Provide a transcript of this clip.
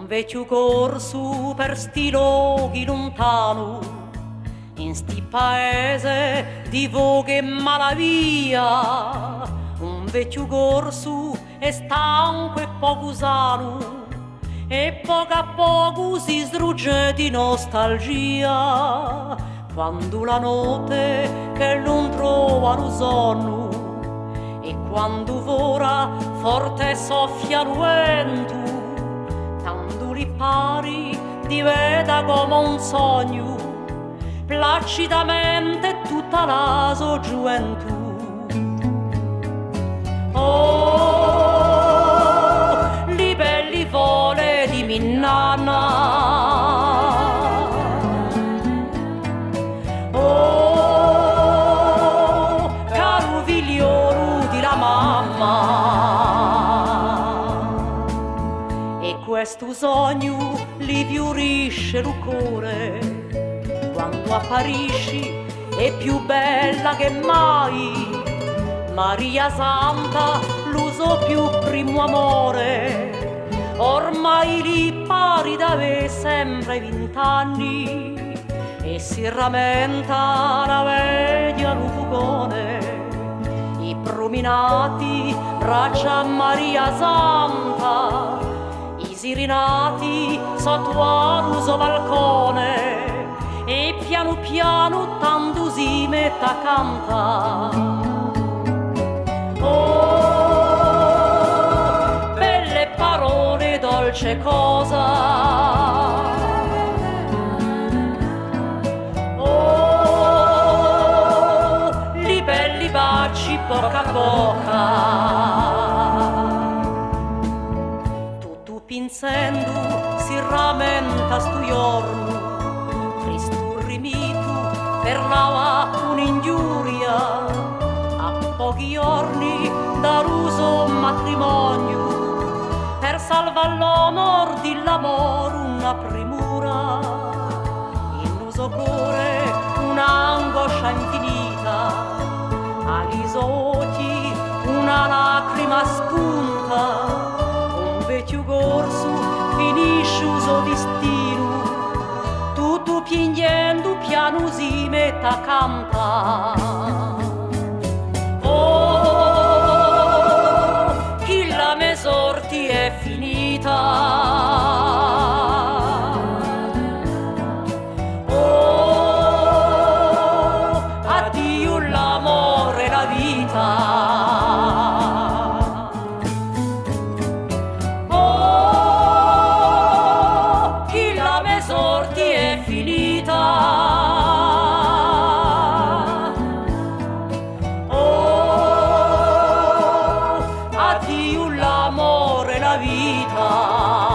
vecchio corso per sti luoghi lontano, in sti paese di voghe e malavia. Un vecchio corso è stanco e poco sano, e poco a poco si sdrugge di nostalgia. Quando la notte che non trovano sonno, e quando vora forte soffia il vento, tanto li pari diventa come un sogno, placidamente tutta la sua gioventù. Oh, li belli vole di Minnana, oh, caro figliolo di la mamma. E questo sogno li fiorisce il cuore, quando apparisci è più bella che mai. Maria Santa, l'uso più primo amore, ormai li pari d'ave sempre 20 anni, e si rammenta la veglia lufugone, i prominati braccia Maria Santa, i sirinati sotto l'uso balcone, e piano piano tanto si mette a cantare. Oh, belle parole, dolce cosa. Oh, li belli baci bocca a bocca. Tutto pinsendo si rammenta stu giorno, Cristo rimitu per la un'ingiuria. Pochi giorni dall'uso matrimonio, per salvare l'onor dell'amore una premura, in uso cuore un'angoscia infinita, agli occhi una lacrima spunta, un vecchio corso finisce uso destino, tutto piangendo piano si mette a cantare. Oh, chi la mia sorte è finita. Oh, addio l'amore e la vita. Oh, chi la mia sorte è finita. Addio l'amore e la vita.